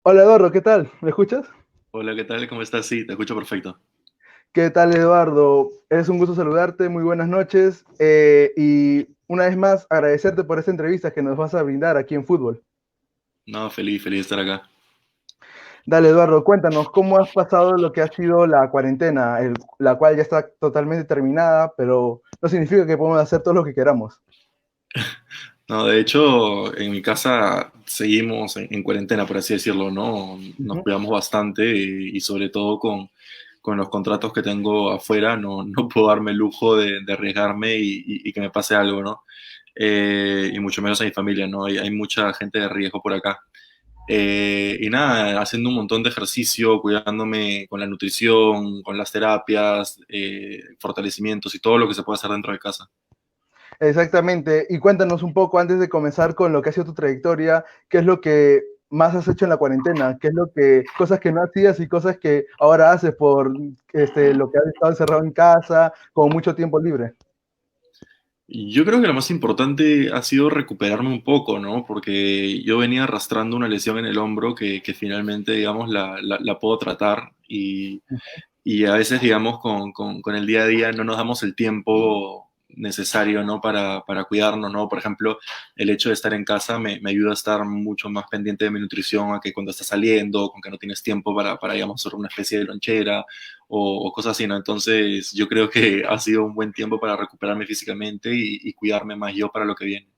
Hola Eduardo, ¿qué tal? ¿Me escuchas? Hola, ¿qué tal? ¿Cómo estás? Sí, te escucho perfecto. ¿Qué tal Eduardo? Es un gusto saludarte, muy buenas noches y una vez más agradecerte por esta entrevista que nos vas a brindar aquí en Fútbol. No, feliz de estar acá. Dale Eduardo, cuéntanos cómo has pasado lo que ha sido la cuarentena, la cual ya está totalmente terminada, pero no significa que podamos hacer todo lo que queramos. No, de hecho, en mi casa seguimos en cuarentena, por así decirlo, ¿no? Nos Ujú. cuidamos bastante y sobre todo con los contratos que tengo afuera, no puedo darme el lujo de arriesgarme y que me pase algo, ¿no? Y mucho menos a mi familia, ¿no? Hay mucha gente de riesgo por acá. Y nada, haciendo un montón de ejercicio, cuidándome con la nutrición, con las terapias, fortalecimientos y todo lo que se puede hacer dentro de casa. Exactamente, y cuéntanos un poco antes de comenzar con lo que ha sido tu trayectoria, qué es lo que más has hecho en la cuarentena, qué es lo que, cosas que no hacías y cosas que ahora haces por lo que has estado encerrado en casa, con mucho tiempo libre. Y yo creo que lo más importante ha sido recuperarme un poco, ¿no? Porque yo venía arrastrando una lesión en el hombro que finalmente, digamos, la puedo tratar y a veces, digamos, con el día a día no nos damos el tiempo necesario, ¿no? Para cuidarnos, ¿no? Por ejemplo, el hecho de estar en casa me ayuda a estar mucho más pendiente de mi nutrición a que cuando estás saliendo, con que no tienes tiempo para digamos, hacer una especie de lonchera o cosas así, ¿no? Entonces, yo creo que ha sido un buen tiempo para recuperarme físicamente y cuidarme más yo para lo que viene.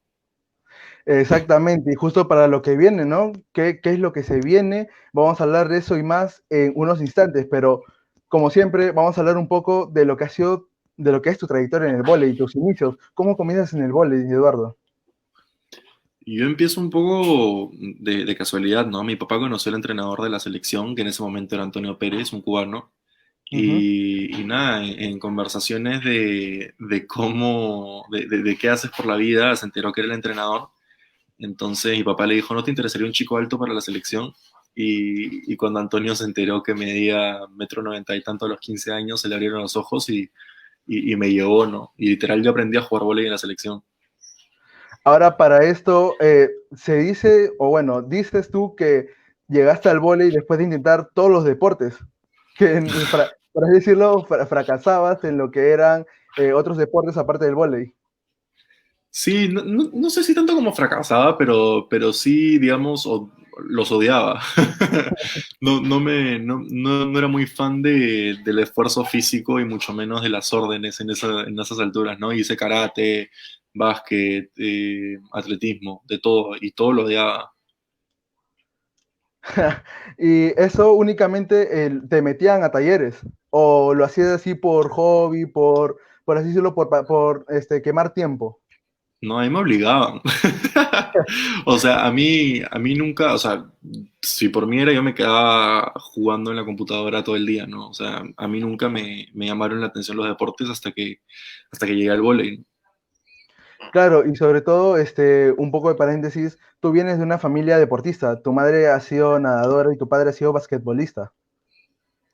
Exactamente, y justo para lo que viene, ¿no? ¿Qué es lo que se viene? Vamos a hablar de eso y más en unos instantes, pero como siempre, vamos a hablar un poco de lo que ha sido, de lo que es tu trayectoria en el vóley, tus inicios. ¿Cómo comienzas en el vóley, Eduardo? Y yo empiezo un poco de casualidad, ¿no? Mi papá conoció al entrenador de la selección, que en ese momento era Antonio Pérez, un cubano. Ujú. Y nada, en conversaciones de cómo, de qué haces por la vida, se enteró que era el entrenador. Entonces mi papá le dijo, ¿no te interesaría un chico alto para la selección? Y cuando Antonio se enteró que medía 1,90 m y tanto a los 15 años, se le abrieron los ojos y me llevó, ¿no? Y literal yo aprendí a jugar vóley en la selección. Ahora, para esto, se dice, o bueno, dices tú que llegaste al vóley después de intentar todos los deportes, que, por así decirlo, fracasabas en lo que eran otros deportes aparte del vóley. Sí, no sé si tanto como fracasaba, pero sí, digamos, los odiaba. No era muy fan del esfuerzo físico y mucho menos de las órdenes en esas alturas, ¿no? Hice karate, básquet, atletismo, de todo, y todo lo odiaba. Y eso únicamente te metían a talleres, o lo hacías así por hobby, por así decirlo, por quemar tiempo. No, a mí me obligaban. O sea, a mí nunca, o sea, si por mí era, yo me quedaba jugando en la computadora todo el día, ¿no? O sea, a mí nunca me llamaron la atención los deportes hasta que llegué al vóley. Claro, y sobre todo, un poco de paréntesis, tú vienes de una familia deportista, tu madre ha sido nadadora y tu padre ha sido basquetbolista.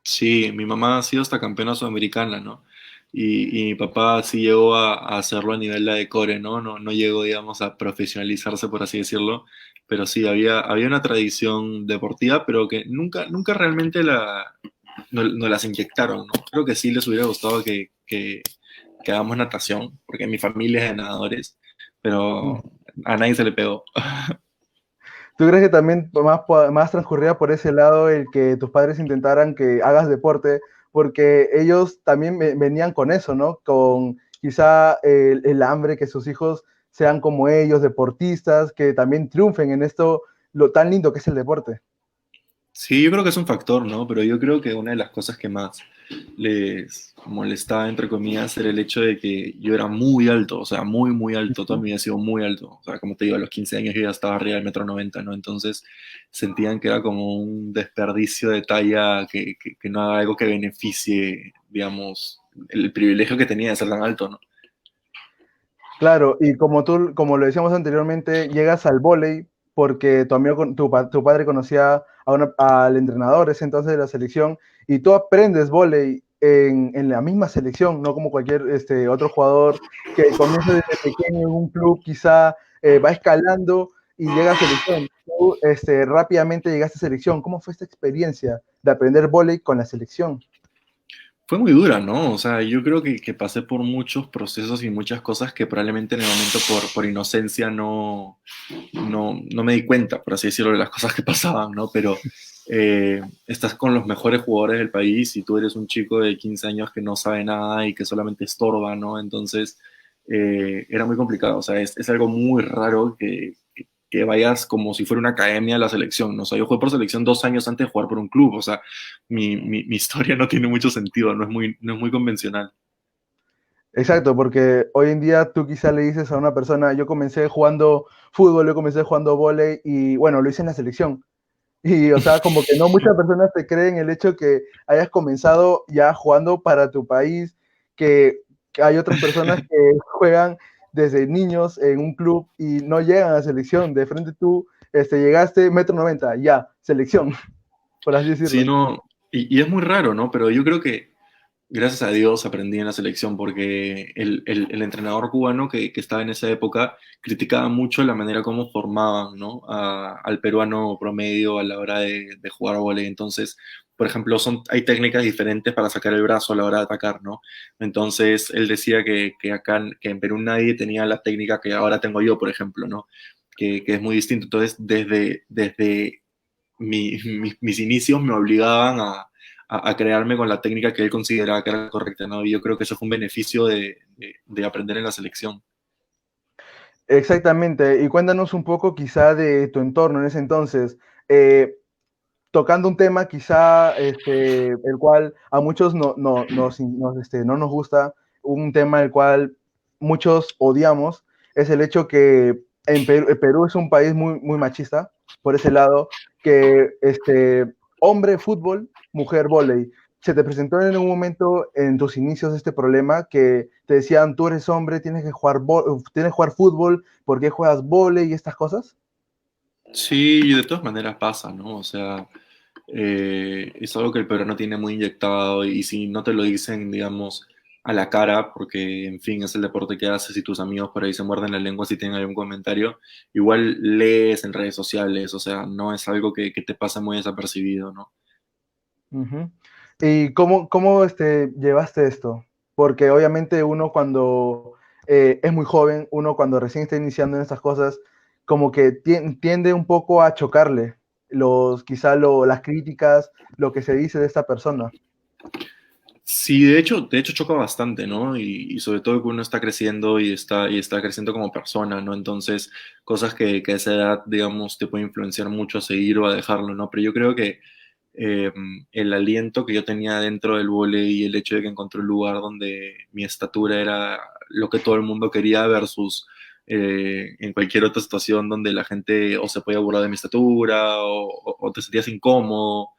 Sí, mi mamá ha sido hasta campeona sudamericana, ¿no? Y mi papá sí llegó a hacerlo a nivel de core, ¿no? No llegó, digamos, a profesionalizarse, por así decirlo, pero sí, había una tradición deportiva, pero que nunca realmente no las inyectaron, ¿no? Creo que sí les hubiera gustado que hagamos natación, porque mi familia es de nadadores, pero a nadie se le pegó. ¿Tú crees que también más transcurría por ese lado el que tus padres intentaran que hagas deporte? Porque ellos también venían con eso, ¿no? Con quizá el hambre que sus hijos sean como ellos, deportistas, que también triunfen en esto, lo tan lindo que es el deporte. Sí, yo creo que es un factor, ¿no? Pero yo creo que una de las cosas que más les molestaba, entre comillas, era el hecho de que yo era muy alto, o sea, muy alto, toda mi vida he sido muy alto. O sea, como te digo, a los 15 años yo ya estaba arriba del 1,90 m, ¿no? Entonces sentían que era como un desperdicio de talla que no haga algo que beneficie, digamos, el privilegio que tenía de ser tan alto, ¿no? Claro, y como lo decíamos anteriormente, llegas al vóley porque tu amigo, tu padre conocía al entrenador ese entonces de la selección y tú aprendes vóley en la misma selección, no como cualquier otro jugador que comienza desde pequeño en un club, quizá va escalando y llegas a selección. Tú rápidamente llegaste a selección. ¿Cómo fue esta experiencia de aprender vóley con la selección? Fue muy dura, ¿no? O sea, yo creo que pasé por muchos procesos y muchas cosas que probablemente en el momento por inocencia no me di cuenta, por así decirlo, de las cosas que pasaban, ¿no? Pero estás con los mejores jugadores del país y tú eres un chico de 15 años que no sabe nada y que solamente estorba, ¿no? Entonces, era muy complicado. O sea, es algo muy raro que vayas como si fuera una academia de la selección, ¿no? O sea, yo jugué por selección 2 años antes de jugar por un club. O sea, mi historia no tiene mucho sentido, no es muy convencional. Exacto, porque hoy en día tú quizá le dices a una persona, yo comencé jugando fútbol, yo comencé jugando vóley y bueno, lo hice en la selección. Y o sea, como que no muchas personas te creen el hecho que hayas comenzado ya jugando para tu país, que hay otras personas que juegan desde niños en un club y no llegan a la selección. De frente tú llegaste 1,90 m, ya, selección, por así Sí, decirlo. no, y es muy raro, ¿no? Pero yo creo que gracias a Dios aprendí en la selección porque el entrenador cubano que estaba en esa época criticaba mucho la manera como formaban, ¿no? Al peruano promedio a la hora de jugar vóley. Entonces, por ejemplo, hay técnicas diferentes para sacar el brazo a la hora de atacar, ¿no? Entonces, él decía que acá que en Perú nadie tenía la técnica que ahora tengo yo, por ejemplo, ¿no? Que es muy distinto. Entonces, desde mis inicios me obligaban a crearme con la técnica que él consideraba que era correcta, ¿no? Y yo creo que eso fue un beneficio de aprender en la selección. Exactamente, y cuéntanos un poco quizá de tu entorno en ese entonces. Eh, Tocando un tema quizá el cual a muchos no nos gusta, un tema el cual muchos odiamos, es el hecho que Perú es un país muy, muy machista, por ese lado, que hombre fútbol, mujer vóley. ¿Se te presentó en un momento en tus inicios este problema que te decían, tú eres hombre, tienes que jugar fútbol, ¿por qué juegas vóley y estas cosas? Sí, de todas maneras pasa, ¿no? O sea, es algo que el peruano tiene muy inyectado y si no te lo dicen, digamos, a la cara, porque en fin es el deporte que haces y tus amigos por ahí se muerden la lengua si tienen algún comentario, igual lees en redes sociales, o sea, no es algo que te pasa muy desapercibido, ¿no? Ujú. ¿Y cómo llevaste esto? Porque obviamente uno cuando es muy joven, uno cuando recién está iniciando en estas cosas, como que tiende un poco a chocarle quizá las críticas, lo que se dice de esta persona. Sí, de hecho choca bastante, ¿no? Y sobre todo que uno está creciendo y está creciendo como persona, ¿no? Entonces, cosas que a esa edad, digamos, te puede influenciar mucho a seguir o a dejarlo, ¿no? Pero yo creo que eh, el aliento que yo tenía dentro del vóley y el hecho de que encontré un lugar donde mi estatura era lo que todo el mundo quería versus en cualquier otra situación donde la gente o se podía burlar de mi estatura o te sentías incómodo.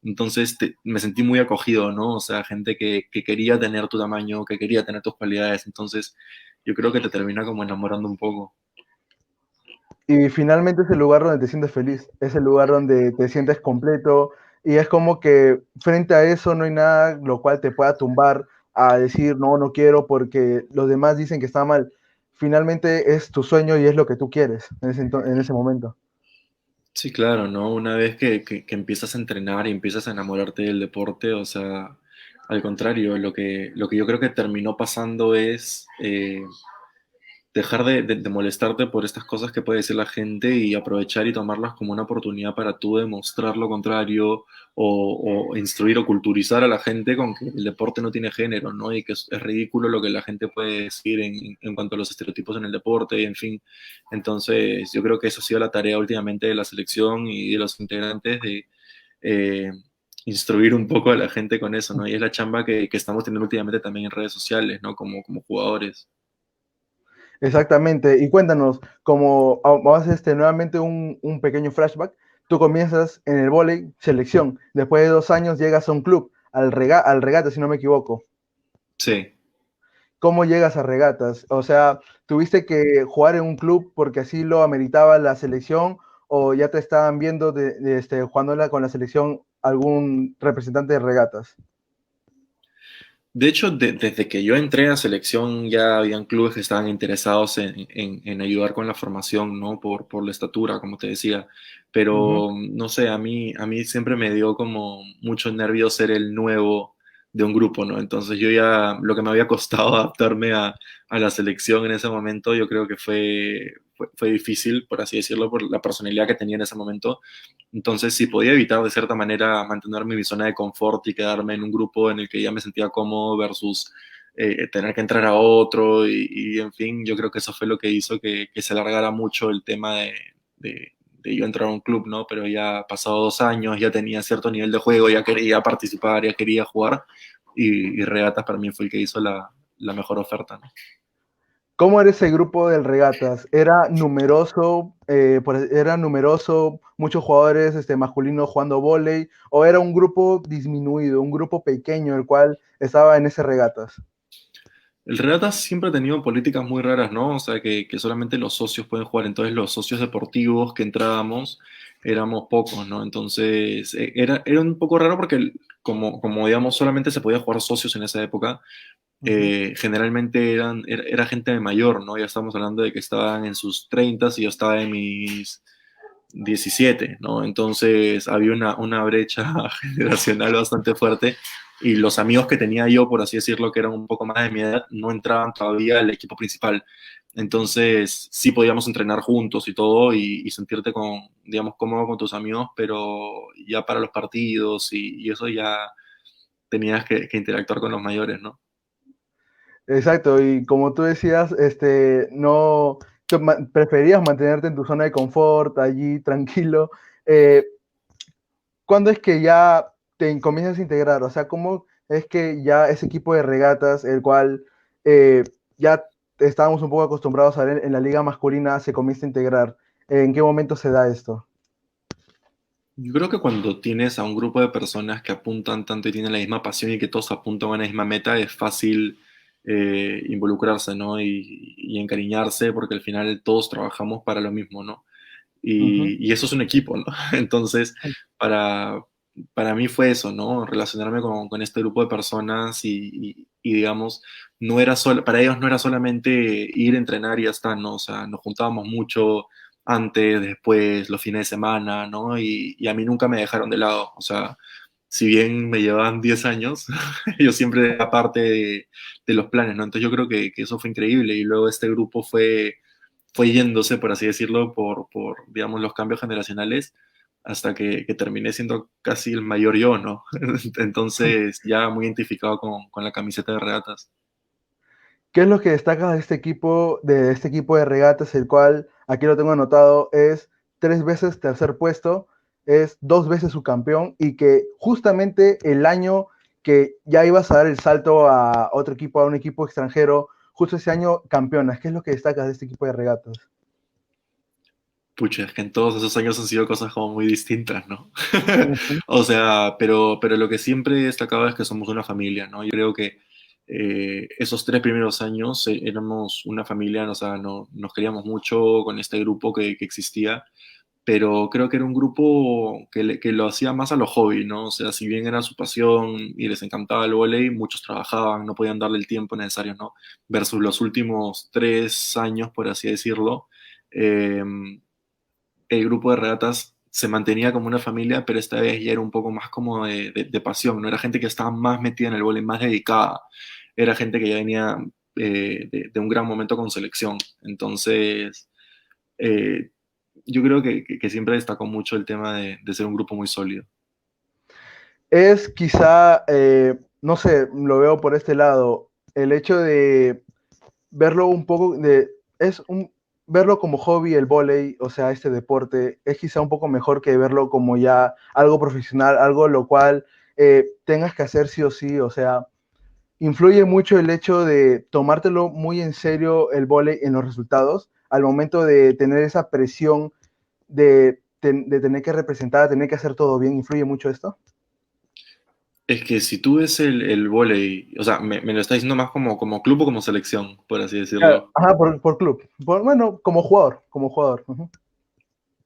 Entonces me sentí muy acogido, ¿no? O sea, gente que quería tener tu tamaño, que quería tener tus cualidades. Entonces, yo creo que te termina como enamorando un poco. Y finalmente es el lugar donde te sientes feliz, es el lugar donde te sientes completo y es como que frente a eso no hay nada lo cual te pueda tumbar a decir no, no quiero porque los demás dicen que está mal. Finalmente es tu sueño y es lo que tú quieres en ese momento. Sí, claro, ¿no? Una vez que empiezas a entrenar y empiezas a enamorarte del deporte, o sea, al contrario, lo que yo creo que terminó pasando es dejar de molestarte por estas cosas que puede decir la gente y aprovechar y tomarlas como una oportunidad para tú demostrar lo contrario o instruir o culturizar a la gente con que el deporte no tiene género, ¿no? Y que es ridículo lo que la gente puede decir en cuanto a los estereotipos en el deporte, y en fin. Entonces, yo creo que eso ha sido la tarea últimamente de la selección y de los integrantes de eh, instruir un poco a la gente con eso, ¿no? Y es la chamba que estamos teniendo últimamente también en redes sociales, ¿no? Como jugadores. Exactamente. Y cuéntanos, como vamos a hacer nuevamente un pequeño flashback, tú comienzas en el vóley, selección, después de 2 años llegas a un club, al regata, si no me equivoco. Sí. ¿Cómo llegas a regatas? O sea, ¿tuviste que jugar en un club porque así lo ameritaba la selección o ya te estaban viendo jugándola con la selección algún representante de regatas? De hecho, desde que yo entré a selección ya habían clubes que estaban interesados en ayudar con la formación, ¿no? Por la estatura, como te decía. Ujú. Pero, no sé, a mí siempre me dio como mucho nervio ser el nuevo de un grupo, ¿no? Entonces yo ya, lo que me había costado adaptarme a la selección en ese momento, yo creo que fue difícil, por así decirlo, por la personalidad que tenía en ese momento. Entonces, si podía evitar de cierta manera mantenerme en mi zona de confort y quedarme en un grupo en el que ya me sentía cómodo versus tener que entrar a otro en fin, yo creo que eso fue lo que hizo que se alargara mucho el tema de yo entrar a un club, ¿no? Pero ya pasado 2 años, ya tenía cierto nivel de juego, ya quería participar, ya quería jugar y Regatas para mí fue el que hizo la mejor oferta, ¿no? ¿Cómo era ese grupo del Regatas? ¿Era numeroso, era numeroso, muchos jugadores masculinos jugando vóley, o era un grupo disminuido, un grupo pequeño, el cual estaba en ese Regatas? El Regatas siempre ha tenido políticas muy raras, ¿no? O sea, que solamente los socios pueden jugar. Entonces, los socios deportivos que entrábamos éramos pocos, ¿no? Entonces, era un poco raro porque, como digamos, solamente se podía jugar socios en esa época. Ujú. Generalmente era gente mayor, ¿no? Ya estamos hablando de que estaban en sus 30 y yo estaba en mis 17, ¿no? Entonces había una brecha generacional bastante fuerte y los amigos que tenía yo, por así decirlo, que eran un poco más de mi edad, no entraban todavía al equipo principal. Entonces sí podíamos entrenar juntos y todo y sentirte digamos, cómodo con tus amigos, pero ya para los partidos y eso ya tenías que interactuar con los mayores, ¿no? Exacto, y como tú decías, no, preferías mantenerte en tu zona de confort, allí tranquilo. Eh, ¿Cuándo es que ya te comienzas a integrar? O sea, ¿cómo es que ya ese equipo de regatas, el cual ya estábamos un poco acostumbrados a ver en la liga masculina, se comienza a integrar? ¿En qué momento se da esto? Yo creo que cuando tienes a un grupo de personas que apuntan tanto y tienen la misma pasión y que todos apuntan a una misma meta, es fácil involucrarse, ¿no? Y encariñarse porque al final todos trabajamos para lo mismo, ¿no? Ujú. Y eso es un equipo, ¿no? Entonces, para, para mí fue eso, ¿no? Relacionarme con este grupo de personas digamos, no era solo, para ellos no era solamente ir a entrenar y ya está, ¿no? O sea, nos juntábamos mucho antes, después, los fines de semana, ¿no? Y a mí nunca me dejaron de lado, o sea, si bien me llevaban 10 años, yo siempre era parte de los planes, ¿no? Entonces yo creo que eso fue increíble y luego este grupo fue yéndose, por así decirlo, digamos, los cambios generacionales, hasta que terminé siendo casi el mayor yo, ¿no? Entonces, ya muy identificado con la camiseta de regatas. ¿Qué es lo que destaca de este equipo de regatas, el cual, aquí lo tengo anotado, es 3 veces tercer puesto, es 2 veces su campeón y que justamente el año que ya ibas a dar el salto a otro equipo, a un equipo extranjero, justo ese año campeonas? ¿Qué es lo que destacas de este equipo de regatas? Pucha, es que en todos esos años han sido cosas como muy distintas, ¿no? Ujú. O sea, pero lo que siempre he destacado es que somos una familia, ¿no? Yo creo que esos 3 primeros años éramos una familia, o sea, no, nos queríamos mucho con este grupo que existía, pero creo que era un grupo que lo hacía más a lo hobby, ¿no? O sea, si bien era su pasión y les encantaba el vóley, muchos trabajaban, no podían darle el tiempo necesario, ¿no? Versus los últimos 3 años, por así decirlo, eh, el grupo de regatas se mantenía como una familia, pero esta vez ya era un poco más como de pasión, ¿no? Era gente que estaba más metida en el vóley, más dedicada, era gente que ya venía de un gran momento con selección, entonces eh, yo creo que siempre destacó mucho el tema de ser un grupo muy sólido. Es quizá, no sé, lo veo por este lado, el hecho de verlo un poco es un verlo como hobby el vóley, o sea, este deporte, es quizá un poco mejor que verlo como ya algo profesional, algo lo cual tengas que hacer sí o sí, o sea, influye mucho el hecho de tomártelo muy en serio el vóley en los resultados, al momento de tener esa presión de tener que representar, tener que hacer todo bien, influye mucho esto. Es que si tú ves el vóley, o sea, me lo está diciendo más como club o como selección, por así Claro, decirlo. ajá, por club. Bueno, como jugador, como jugador. Ujú.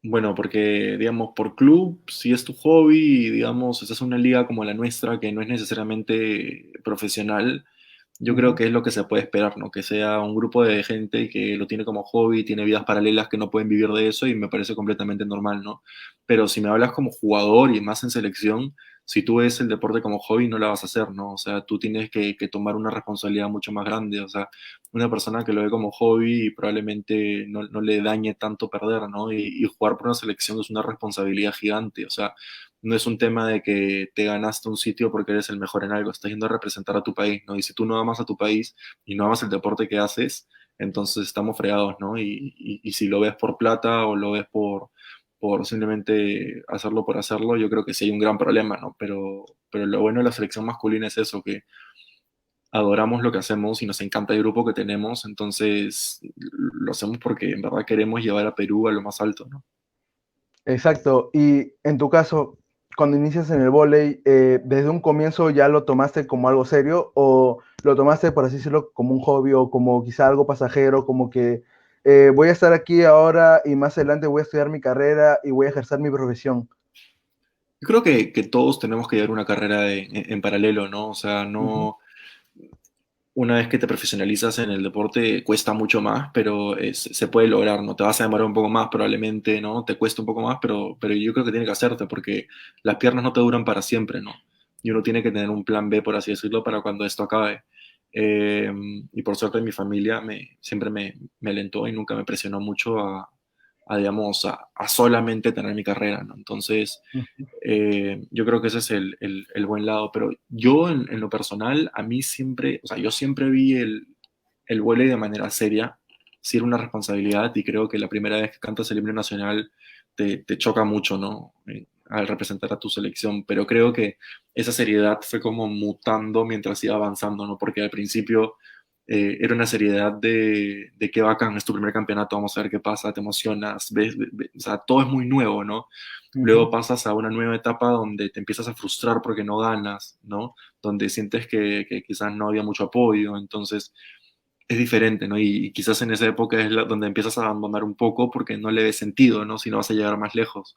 Bueno, porque, digamos, por club, si es tu hobby y, digamos, estás en una liga como la nuestra, que no es necesariamente profesional, yo creo Ujú. que es lo que se puede esperar, ¿no? Que sea un grupo de gente que lo tiene como hobby, tiene vidas paralelas que no pueden vivir de eso y me parece completamente normal, ¿no? Pero si me hablas como jugador y más en selección, si tú ves el deporte como hobby, no la vas a hacer, ¿no? O sea, tú tienes que tomar una responsabilidad mucho más grande, o sea, una persona que lo ve como hobby y probablemente no le dañe tanto perder, ¿no? Y jugar por una selección es una responsabilidad gigante, o sea, no es un tema de que te ganaste un sitio porque eres el mejor en algo, estás yendo a representar a tu país, ¿no? Y si tú no amas a tu país y no amas el deporte que haces, entonces estamos fregados, ¿no? Y si lo ves por plata o lo ves por simplemente hacerlo por hacerlo, yo creo que sí hay un gran problema, ¿no? Pero lo bueno de la selección masculina es eso, que adoramos lo que hacemos y nos encanta el grupo que tenemos, entonces lo hacemos porque en verdad queremos llevar a Perú a lo más alto, ¿no? Exacto. Y en tu caso, cuando inicias en el vóley, ¿desde un comienzo ya lo tomaste como algo serio o lo tomaste, por así decirlo, como un hobby o como quizá algo pasajero, como que voy a estar aquí ahora y más adelante voy a estudiar mi carrera y voy a ejercer mi profesión? Yo creo que todos tenemos que llevar una carrera en paralelo, ¿no? O sea, Ujú, no, una vez que te profesionalizas en el deporte cuesta mucho más, pero se puede lograr, ¿no? Te vas a demorar un poco más probablemente, ¿no? Te cuesta un poco más, pero yo creo que tiene que hacerte porque las piernas no te duran para siempre, ¿no? Y uno tiene que tener un plan B, por así decirlo, para cuando esto acabe. Eh, y por suerte mi familia siempre me alentó y nunca me presionó mucho digamos, a solamente tener mi carrera, ¿no? Entonces, ujú. yo creo que ese es el buen lado, pero yo en lo personal, a mí siempre, o sea, yo siempre vi el vóley de manera seria, sí era una responsabilidad y creo que la primera vez que cantas el himno nacional te choca mucho, ¿no? Al representar a tu selección, pero creo que esa seriedad fue como mutando mientras iba avanzando, ¿no? Porque al principio era una seriedad de qué bacán, es tu primer campeonato, vamos a ver qué pasa, te emocionas, o sea, todo es muy nuevo, ¿no? Luego Ujú. pasas a una nueva etapa donde te empiezas a frustrar porque no ganas, ¿no? Donde sientes que quizás no había mucho apoyo, entonces es diferente, ¿no? Y quizás en esa época es donde empiezas a abandonar un poco porque no le ves sentido, ¿no? Si no vas a llegar más lejos.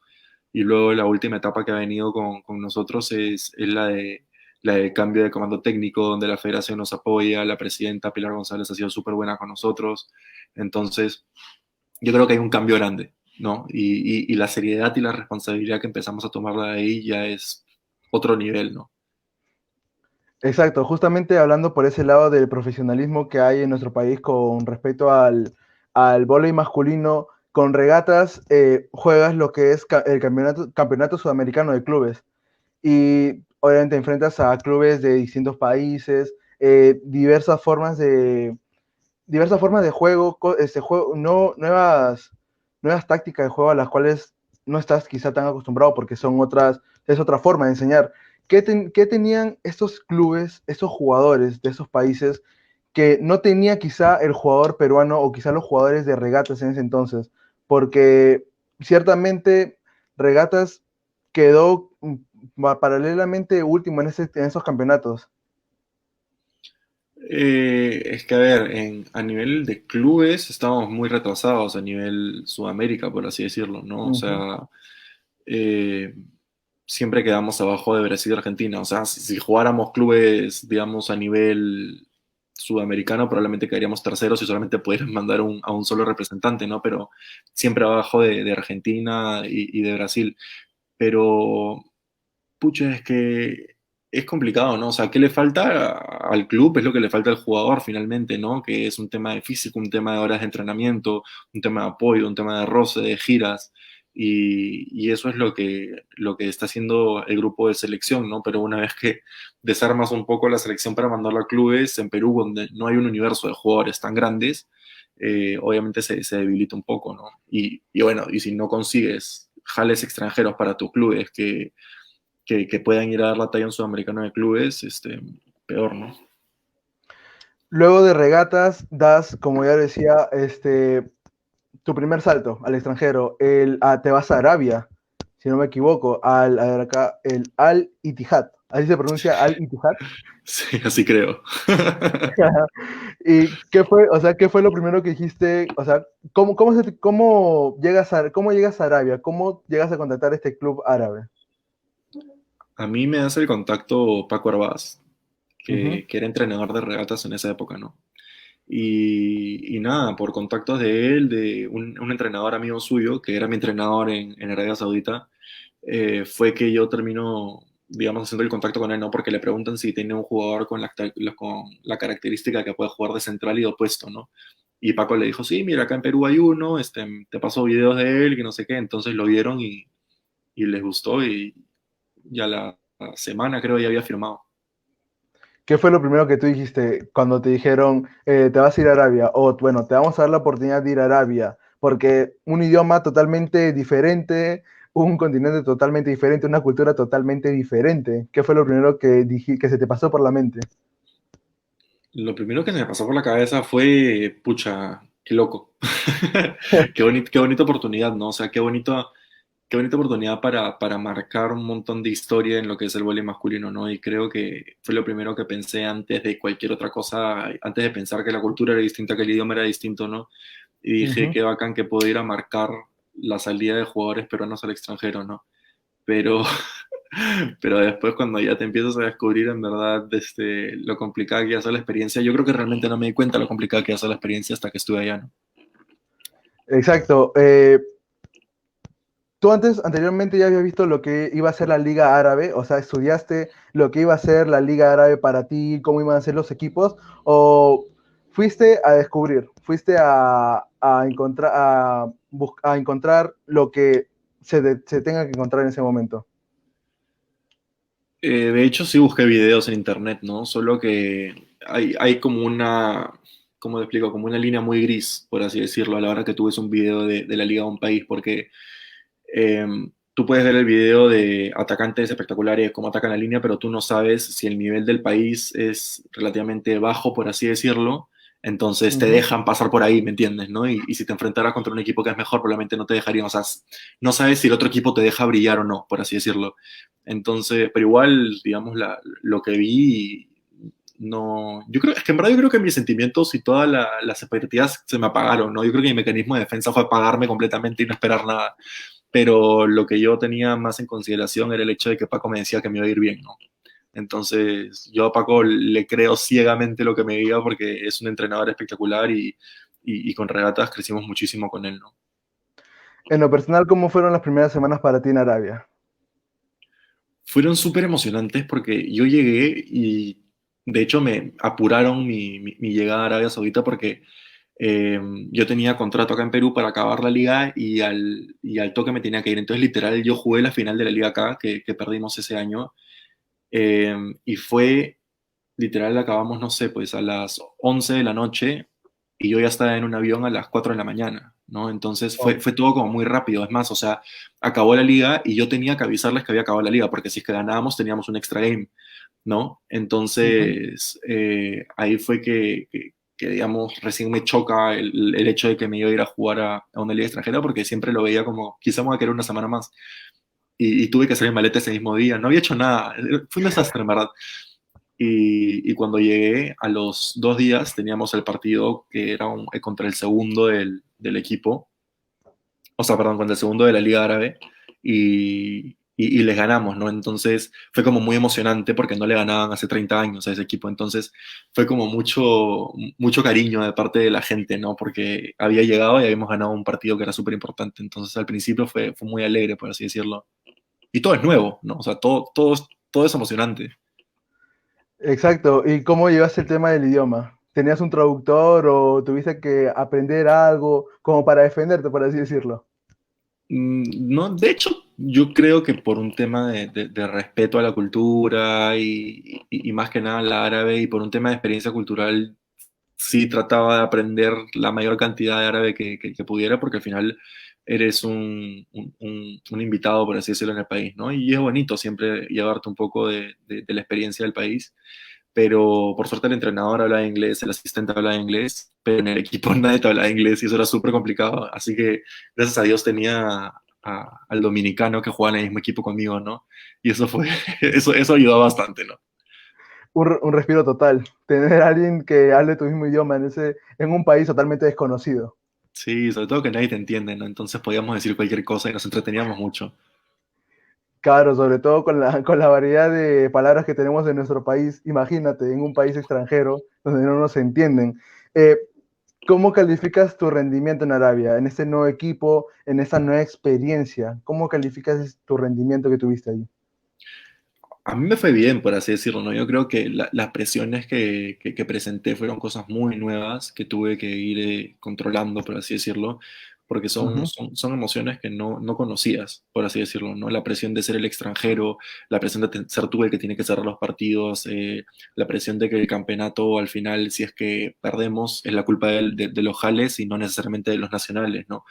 Y luego la última etapa que ha venido con nosotros es la de cambio de comando técnico, donde la federación nos apoya, la presidenta Pilar González ha sido súper buena con nosotros. Entonces, yo creo que hay un cambio grande, ¿no? Y la seriedad y la responsabilidad que empezamos a tomar de ahí ya es otro nivel, ¿no? Exacto, justamente hablando por ese lado del profesionalismo que hay en nuestro país con respecto al vóley masculino, con regatas juegas lo que es el campeonato sudamericano de clubes y obviamente enfrentas a clubes de distintos países, diversas formas de juego, no, nuevas tácticas de juego a las cuales no estás quizá tan acostumbrado porque es otra forma de enseñar. ¿Qué tenían estos clubes, estos jugadores de esos países que no tenía quizá el jugador peruano o quizá los jugadores de regatas en ese entonces? Porque ciertamente regatas quedó paralelamente último en esos campeonatos. Es que, a ver, a nivel de clubes estamos muy retrasados a nivel Sudamérica, por así decirlo, ¿no? O Ujú, sea, eh, siempre quedamos abajo de Brasil y Argentina. O sea, si jugáramos clubes, digamos, a nivel sudamericano, probablemente quedaríamos terceros y solamente pudieran mandar a un solo representante, ¿no? Pero siempre abajo de Argentina y de Brasil. Pero pucha, es que es complicado, ¿no? O sea, ¿qué le falta al club? Es lo que le falta al jugador finalmente, ¿no? Que es un tema de físico, un tema de horas de entrenamiento, un tema de apoyo, un tema de roce, de giras. Y eso es lo que está haciendo el grupo de selección, ¿no? Pero una vez que desarmas un poco la selección para mandarlo a clubes en Perú, donde no hay un universo de jugadores tan grandes, obviamente se debilita un poco, ¿no? Y bueno, y si no consigues jales extranjeros para tus clubes que puedan ir a dar la talla en Sudamericano de clubes, peor, ¿no? luego de regatas, das, como ya decía, tu primer salto al extranjero. Te vas a Arabia, si no me equivoco, a ver acá, el Al Ittihad. Así se pronuncia Al Ittihad. Sí, así creo. ¿Y qué fue, o sea, qué fue lo primero que dijiste? O sea, cómo llegas a Arabia? ¿Cómo llegas a contactar este club árabe? A mí me hace el contacto Paco Arbaz, Ujú, que era entrenador de regatas en esa época, ¿no? Y nada, por contactos de él, de un entrenador amigo suyo, que era mi entrenador en Arabia Saudita, fue que yo termino, digamos, haciendo el contacto con él, ¿no? Porque le preguntan si tiene un jugador con la característica que puede jugar de central y de opuesto, ¿no? Y Paco le dijo, sí, mira, acá en Perú hay uno, te paso videos de él, que no sé qué. Entonces lo vieron y les gustó y ya la semana creo ya había firmado. ¿Qué fue lo primero que tú dijiste cuando te dijeron, te vas a ir a Arabia? O bueno, te vamos a dar la oportunidad de ir a Arabia, porque un idioma totalmente diferente, un continente totalmente diferente, una cultura totalmente diferente. ¿Qué fue lo primero que se te pasó por la mente? Lo primero que se me pasó por la cabeza fue, pucha, qué loco. Qué bonita oportunidad, ¿no? O sea, qué bonita oportunidad para marcar un montón de historia en lo que es el vóley masculino, ¿no? Y creo que fue lo primero que pensé antes de cualquier otra cosa, antes de pensar que la cultura era distinta, que el idioma era distinto, ¿no? Y dije, Ujú. qué bacán que puedo ir a marcar la salida de jugadores peruanos al extranjero, ¿no? Pero, pero después cuando ya te empiezas a descubrir en verdad lo complicada que hace la experiencia, yo creo que realmente no me di cuenta lo complicada que hace la experiencia hasta que estuve allá, ¿no? Exacto. Tú anteriormente ya habías visto lo que iba a ser la Liga Árabe, o sea, estudiaste lo que iba a ser la Liga Árabe para ti, cómo iban a ser los equipos, o fuiste a descubrir, fuiste a encontrar lo que se tenga que encontrar en ese momento. De hecho, sí busqué videos en internet, ¿no? Solo que hay como ¿cómo te explico? Como una línea muy gris, por así decirlo, a la hora que tú ves un video de la liga de un país, porque eh, tú puedes ver el video de atacantes espectaculares, cómo atacan la línea, pero tú no sabes si el nivel del país es relativamente bajo, por así decirlo. Entonces te Ujú, dejan pasar por ahí, ¿me entiendes? ¿No? Y si te enfrentaras contra un equipo que es mejor, probablemente no te dejarían. O sea, no sabes si el otro equipo te deja brillar o no, por así decirlo. Entonces, pero igual, digamos, lo que vi, no. Yo creo, es que en verdad yo creo que mis sentimientos y todas las expectativas se me apagaron, ¿no? Yo creo que mi mecanismo de defensa fue apagarme completamente y no esperar nada, pero lo que yo tenía más en consideración era el hecho de que Paco me decía que me iba a ir bien, ¿no? Entonces, yo a Paco le creo ciegamente lo que me diga porque es un entrenador espectacular y con regatas crecimos muchísimo con él, ¿no? en lo personal, ¿cómo fueron las primeras semanas para ti en Arabia? Fueron súper emocionantes porque yo llegué y de hecho me apuraron mi llegada a Arabia Saudita porque eh, yo tenía contrato acá en Perú para acabar la liga y al toque me tenía que ir. Entonces, literal, yo jugué la final de la liga acá, que perdimos ese año, y fue, literal, acabamos, no sé, pues a las 11 de la noche y yo ya estaba en un avión a las 4 de la mañana, ¿no? Entonces Oh, fue todo como muy rápido. Es más, o sea, acabó la liga y yo tenía que avisarles que había acabado la liga, porque si es que ganábamos teníamos un extra game, ¿no? ujú. Entonces, ahí fue que, digamos, recién me choca el hecho de que me iba a ir a jugar a una liga extranjera, porque siempre lo veía como, quizá me voy a quedar una semana más. Y tuve que hacer mi maleta ese mismo día. No había hecho nada. Fue un desastre, en verdad. Y cuando llegué, a los 2 días teníamos el partido que era contra el segundo del equipo, o sea, perdón, contra el segundo de la Liga Árabe, y les ganamos, ¿no? Entonces fue como muy emocionante porque no le ganaban hace 30 años a ese equipo, entonces fue como mucho cariño de parte de la gente, ¿no? Porque había llegado y habíamos ganado un partido que era súper importante, entonces al principio fue muy alegre, por así decirlo. Y todo es nuevo, ¿no? O sea, todo es emocionante. Exacto. ¿Y cómo llevaste el tema del idioma? ¿Tenías un traductor o tuviste que aprender algo como para defenderte, por así decirlo? No, de hecho, yo creo que por un tema de respeto a la cultura y más que nada al árabe y por un tema de experiencia cultural, sí trataba de aprender la mayor cantidad de árabe que pudiera porque al final eres un invitado, por así decirlo, en el país, ¿no? Y es bonito siempre llevarte un poco de la experiencia del país, pero por suerte el entrenador hablaba inglés, el asistente hablaba inglés, pero en el equipo nadie te hablaba inglés y eso era súper complicado. Así que gracias a Dios tenía al dominicano que jugaba en el mismo equipo conmigo, ¿no? Y eso fue, eso ayudó bastante, ¿no? un respiro total. Tener a alguien que hable tu mismo idioma en un país totalmente desconocido. Sí, sobre todo que nadie te entiende, ¿no? Entonces podíamos decir cualquier cosa y nos entreteníamos mucho. Claro, sobre todo con con la variedad de palabras que tenemos en nuestro país. Imagínate, en un país extranjero donde no nos entienden. Eh, ¿Cómo calificas tu rendimiento en Arabia, en este nuevo equipo, en esta nueva experiencia? ¿Cómo calificas tu rendimiento que tuviste ahí? A mí me fue bien, por así decirlo, ¿no? Yo creo que las presiones que presenté fueron cosas muy nuevas que tuve que ir controlando, por así decirlo, porque Ujú. son emociones que no conocías, por así decirlo, ¿no? La presión de ser el extranjero, la presión de ser tú el que tiene que cerrar los partidos, la presión de que el campeonato al final, si es que perdemos, es la culpa de los jales y no necesariamente de los nacionales, ¿no?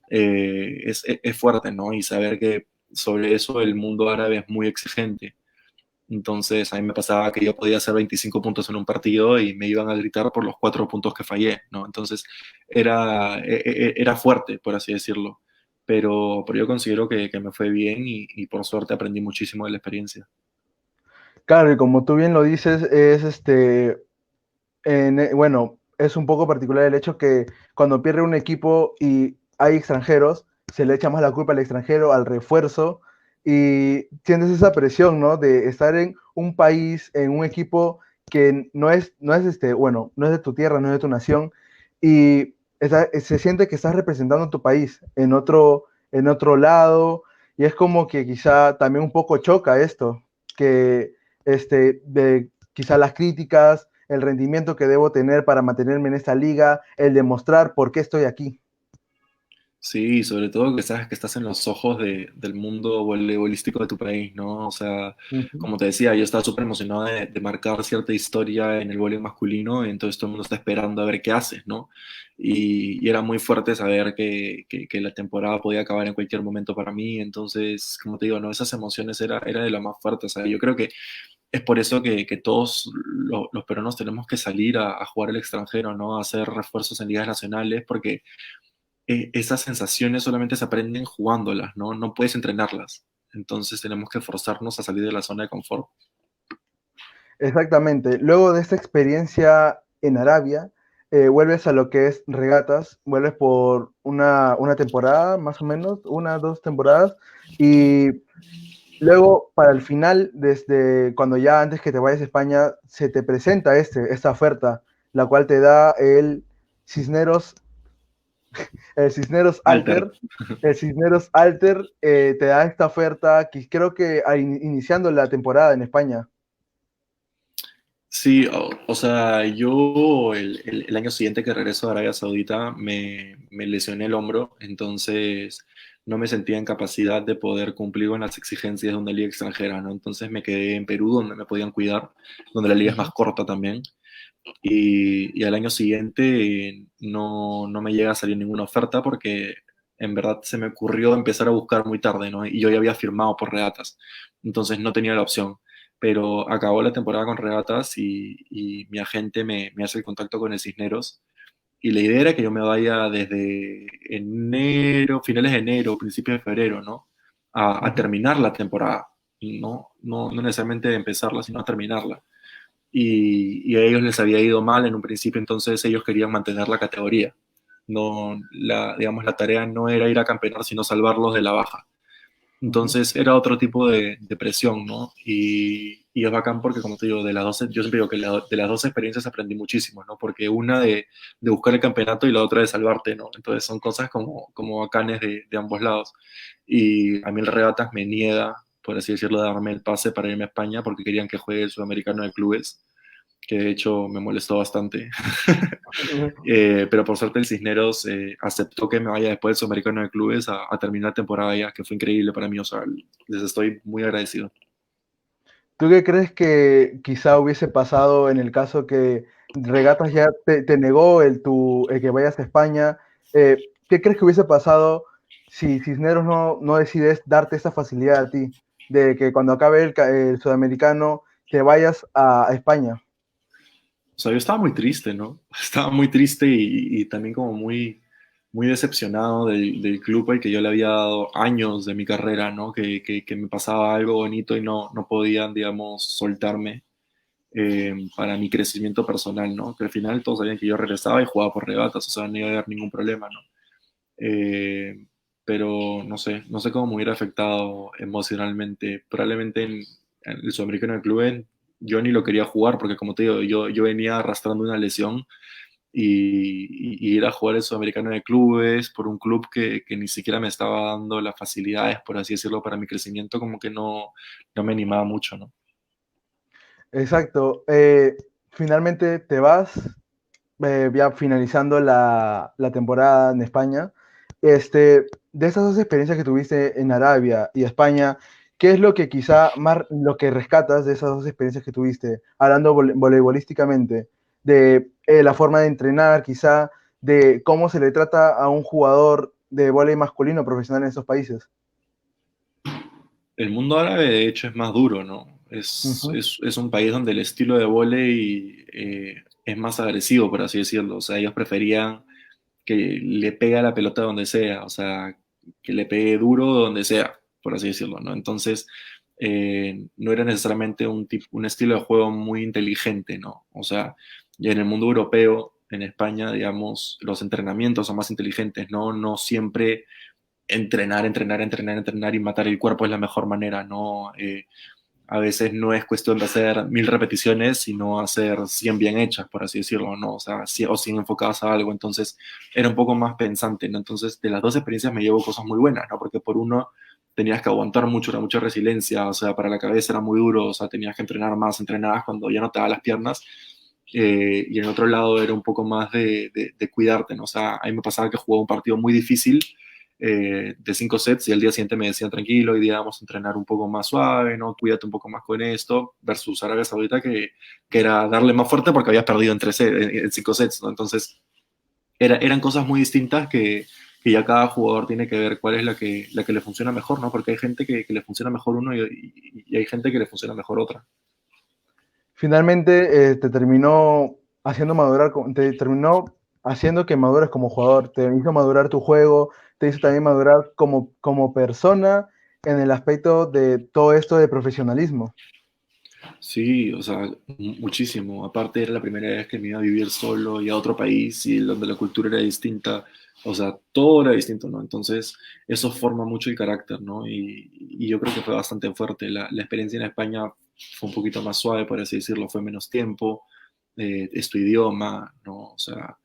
Es fuerte, ¿no? Y saber que sobre eso el mundo árabe es muy exigente. Entonces a mí me pasaba que yo podía hacer 25 puntos en un partido y me iban a gritar por los 4 puntos que fallé, ¿no? Entonces era fuerte, por así decirlo, pero yo considero que me fue bien y por suerte aprendí muchísimo de la experiencia. Claro, y como tú bien lo dices, bueno, es un poco particular el hecho que cuando pierde un equipo y hay extranjeros, se le echa más la culpa al extranjero, al refuerzo, y sientes esa presión, ¿no? De estar en un país, en un equipo que no es bueno, no es de tu tierra, no es de tu nación, y se siente que estás representando a tu país en otro lado, y es como que quizá también un poco choca esto, que de quizá las críticas, el rendimiento que debo tener para mantenerme en esta liga, el demostrar por qué estoy aquí. Sí, sobre todo que sabes que estás en los ojos del mundo voleibolístico de tu país, ¿no? O sea, Ujú. como te decía, yo estaba súper emocionado de marcar cierta historia en el voleibol masculino, entonces todo el mundo está esperando a ver qué haces, ¿no? Y era muy fuerte saber que la temporada podía acabar en cualquier momento para mí, entonces, como te digo, ¿no? Esas emociones era de lo más fuerte, o sea, yo creo que es por eso que todos los peruanos tenemos que salir a jugar al extranjero, ¿no? A hacer refuerzos en ligas nacionales, porque esas sensaciones solamente se aprenden jugándolas, ¿no? No puedes entrenarlas. Entonces tenemos que forzarnos a salir de la zona de confort. Exactamente. Luego de esta experiencia en Arabia, vuelves a lo que es regatas, vuelves por una temporada, más o menos, una, dos temporadas, y luego para el final, desde cuando ya antes que te vayas a España, se te presenta esta oferta, la cual te da Cisneros el Cisneros Alter. Alter, el Cisneros Alter te da esta oferta que creo que iniciando la temporada en España. Sí, o sea, yo el año siguiente que regreso a Arabia Saudita me lesioné el hombro, entonces no me sentía en capacidad de poder cumplir con las exigencias de una liga extranjera, ¿no? Entonces me quedé en Perú, donde me podían cuidar, donde la liga es más Ujú. corta también. Y al año siguiente no me llega a salir ninguna oferta porque en verdad se me ocurrió empezar a buscar muy tarde, ¿no? Y yo ya había firmado por Regatas, entonces no tenía la opción. Pero acabó la temporada con Regatas y mi agente me hace el contacto con el Cisneros. Y la idea era que yo me vaya desde enero, finales de enero, principios de febrero, ¿no? A Ujú. terminar la temporada. No necesariamente empezarla, sino a terminarla y a ellos les había ido mal en un principio, entonces ellos querían mantener la categoría. No, digamos, la tarea no era ir a campeonar, sino salvarlos de la baja. Ujú. Entonces era otro tipo de presión, ¿no? Y es bacán porque, como te digo, yo siempre digo que de las dos experiencias aprendí muchísimo, ¿no? Porque una de buscar el campeonato y la otra de salvarte, ¿no? Entonces son cosas como bacanes de ambos lados. Y a mí el Regatas me niega, por así decirlo, de darme el pase para irme a España porque querían que juegue el Sudamericano de Clubes, que de hecho me molestó bastante. Pero por suerte el Cisneros aceptó que me vaya después del Sudamericano de Clubes a terminar la temporada ya, que fue increíble para mí, o sea, les estoy muy agradecido. ¿Tú qué crees que quizá hubiese pasado en el caso que Regatas ya te negó el que vayas a España? ¿Qué crees que hubiese pasado si Cisneros no decides darte esa facilidad a ti, de que cuando acabe el sudamericano te vayas a España? O sea, yo estaba muy triste, ¿no? Estaba muy triste y también como muy decepcionado del club al que yo le había dado años de mi carrera, ¿no? Que me pasaba algo bonito y no podían, digamos, soltarme. para mi crecimiento personal, ¿no? Que al final todos sabían que yo regresaba y jugaba por regatas, o sea, no iba a haber ningún problema, ¿no? Eh, pero no sé cómo me hubiera afectado emocionalmente. Probablemente en el Sudamericano de Clubes yo ni lo quería jugar porque como te digo, yo venía arrastrando una lesión y ir a jugar el Sudamericano de Clubes por un club que ni siquiera me estaba dando las facilidades, por así decirlo, para mi crecimiento, como que no me animaba mucho, ¿no? Exacto. Finalmente te vas, ya finalizando la temporada en España. De esas dos experiencias que tuviste en Arabia y España, ¿qué es lo que quizá más lo que rescatas de esas dos experiencias que tuviste, hablando voleibolísticamente, de la forma de entrenar, quizá, de cómo se le trata a un jugador de voleibol masculino profesional en esos países? El mundo árabe, de hecho, es más duro, ¿no? Ujú. Es un país donde el estilo de vóley es más agresivo, por así decirlo. O sea, ellos preferían que le pegue a la pelota donde sea, o sea, que le pegue duro donde sea, por así decirlo, ¿no? Entonces, no era necesariamente un estilo de juego muy inteligente, ¿no? O sea, ya en el mundo europeo, en España, digamos, los entrenamientos son más inteligentes, ¿no? No siempre entrenar, entrenar, entrenar, entrenar y matar el cuerpo es la mejor manera, ¿no? A veces no es cuestión de hacer 1000 repeticiones, sino hacer 100 bien hechas, por así decirlo, ¿no? O sea, o 100 enfocadas a algo. Entonces, era un poco más pensante, ¿no? Entonces, de las dos experiencias me llevo cosas muy buenas, ¿no? Porque por uno tenías que aguantar mucho, era mucha resiliencia, o sea, para la cabeza era muy duro, o sea, tenías que entrenar más, entrenabas cuando ya no te daban las piernas. Y en el otro lado era un poco más de cuidarte, ¿no? O sea, a mí me pasaba que jugaba un partido muy difícil de 5 sets y al día siguiente me decían tranquilo, hoy día vamos a entrenar un poco más suave, ¿no? Cuídate un poco más con esto, versus Arabia Saudita que era darle más fuerte porque habías perdido en 5 sets, ¿no? Entonces eran cosas muy distintas que ya cada jugador tiene que ver cuál es la que le funciona mejor, ¿no? Porque hay gente que le funciona mejor uno y hay gente que le funciona mejor otra. Finalmente te terminó haciendo madurar, te terminó haciendo que madures como jugador, te hizo madurar tu juego, te hizo también madurar como persona en el aspecto de todo esto de profesionalismo. Sí, o sea, muchísimo. Aparte era la primera vez que me iba a vivir solo y a otro país y donde la cultura era distinta, o sea, todo era distinto, ¿no? Entonces, eso forma mucho el carácter, ¿no? Y yo creo que fue bastante fuerte. La experiencia en España fue un poquito más suave, por así decirlo, fue menos tiempo, es tu idioma, ¿no? O sea,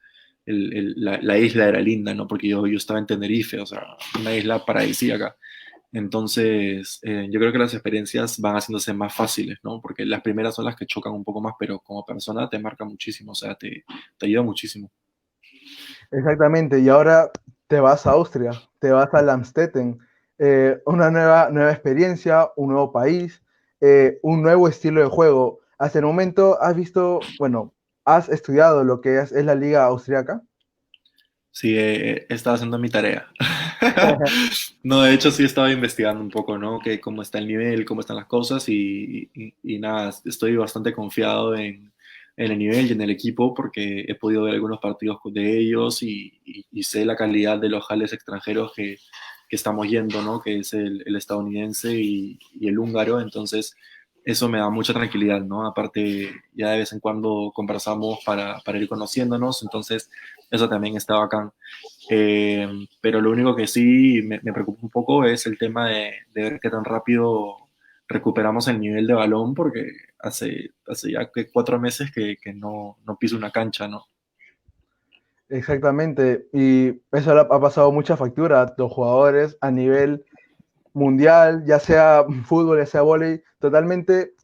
la isla era linda, ¿no? Porque yo estaba en Tenerife, o sea, una isla paradisíaca. Entonces, yo creo que las experiencias van haciéndose más fáciles, ¿no? Porque las primeras son las que chocan un poco más, pero como persona te marca muchísimo, o sea, te ayuda muchísimo. Exactamente, y ahora te vas a Austria, te vas a Lamstetten, una nueva experiencia, un nuevo país, un nuevo estilo de juego. Hasta el momento has visto, bueno, has estudiado lo que es la liga austriaca. Sí, he estado haciendo mi tarea. No, de hecho sí estaba investigando un poco, ¿no? Que cómo está el nivel, cómo están las cosas y nada, estoy bastante confiado en el nivel y en el equipo porque he podido ver algunos partidos de ellos y sé la calidad de los jales extranjeros que estamos yendo, ¿no? Que es el estadounidense y el húngaro, entonces eso me da mucha tranquilidad, ¿no? Aparte, ya de vez en cuando conversamos para ir conociéndonos, entonces eso también está bacán. Pero lo único que sí me preocupa un poco es el tema de ver qué tan rápido recuperamos el nivel de balón, porque hace ya que 4 meses que no piso una cancha, ¿no? Exactamente, y eso ha pasado mucha factura a los jugadores a nivel mundial, ya sea fútbol, ya sea vóley, totalmente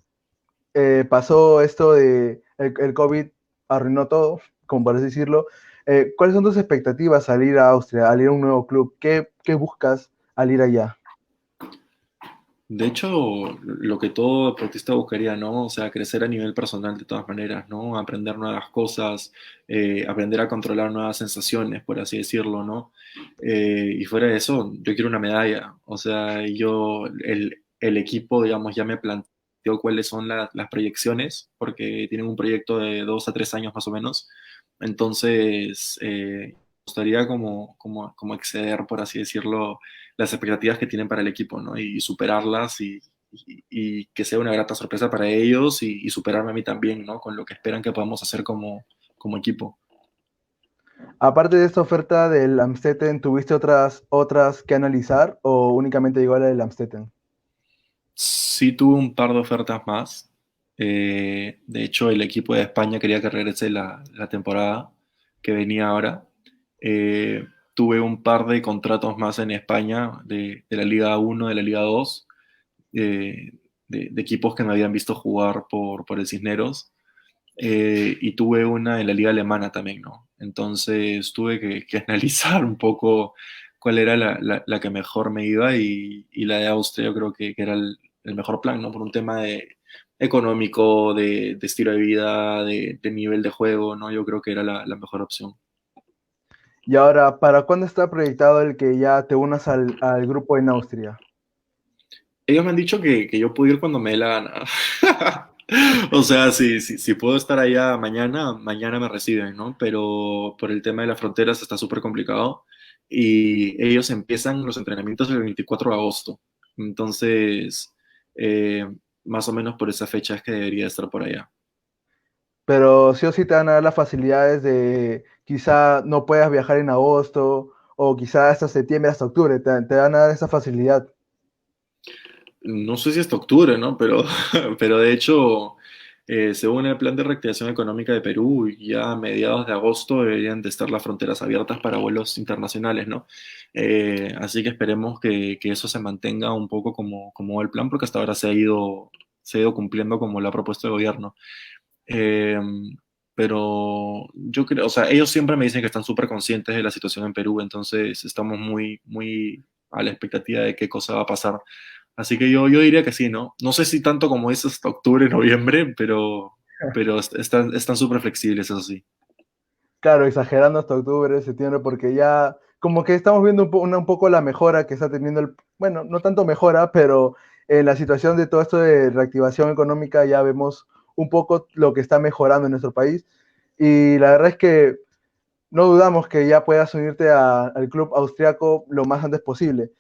pasó esto de el COVID arruinó todo, como por así decirlo. ¿Cuáles son tus expectativas al ir a Austria, al ir a un nuevo club? ¿Qué buscas al ir allá? De hecho, lo que todo deportista buscaría, ¿no? O sea, crecer a nivel personal de todas maneras, ¿no? Aprender nuevas cosas, aprender a controlar nuevas sensaciones, por así decirlo, ¿no? Y fuera de eso, yo quiero una medalla. O sea, el equipo, digamos, ya me planteó cuáles son las proyecciones, porque tienen un proyecto de 2 a 3 años más o menos. Entonces, me gustaría como exceder, por así decirlo, las expectativas que tienen para el equipo, ¿no? Y superarlas y que sea una grata sorpresa para ellos y superarme a mí también, ¿no? Con lo que esperan que podamos hacer como equipo. Aparte de esta oferta del Amstetten, ¿tuviste otras que analizar o únicamente llegó a la del Amstetten? Sí tuve un par de ofertas más. De hecho, el equipo de España quería que regrese la temporada que venía ahora. Eh, Tuve un par de contratos más en España de la Liga 1, de la Liga 2, eh, de equipos que me habían visto jugar por el Cisneros. Y tuve una en la liga alemana también, ¿no? Entonces tuve que analizar un poco cuál era la que mejor me iba y la de Austria yo creo que era el mejor plan, ¿no? Por un tema económico, de estilo de vida, de nivel de juego, ¿no? Yo creo que era la mejor opción. Y ahora, ¿para cuándo está proyectado el que ya te unas al grupo en Austria? Ellos me han dicho que yo puedo ir cuando me dé la gana. O sea, si puedo estar allá mañana, mañana me reciben, ¿no? Pero por el tema de las fronteras está súper complicado y ellos empiezan los entrenamientos el 24 de agosto. Entonces, eh, más o menos por esa fecha es que debería estar por allá. Pero sí o sí te van a dar las facilidades de quizá no puedas viajar en agosto o quizá hasta septiembre, hasta octubre, te van a dar esa facilidad. No sé si hasta octubre, ¿no? Pero de hecho, según el plan de reactivación económica de Perú, ya a mediados de agosto deberían de estar las fronteras abiertas para vuelos internacionales, ¿no? Así que esperemos que eso se mantenga un poco como va el plan, porque hasta ahora se ha ido cumpliendo como lo ha propuesto el gobierno. Eh, pero yo creo, o sea, ellos siempre me dicen que están súper conscientes de la situación en Perú, entonces estamos muy, muy a la expectativa de qué cosa va a pasar. Así que yo diría que sí, ¿no? No sé si tanto como es hasta octubre, noviembre, pero están súper flexibles, eso sí. Claro, exagerando hasta octubre, septiembre, porque ya como que estamos viendo un poco la mejora que está teniendo bueno, no tanto mejora, pero en la situación de todo esto de reactivación económica ya vemos un poco lo que está mejorando en nuestro país. Y la verdad es que no dudamos que ya puedas unirte al club austriaco lo más antes posible.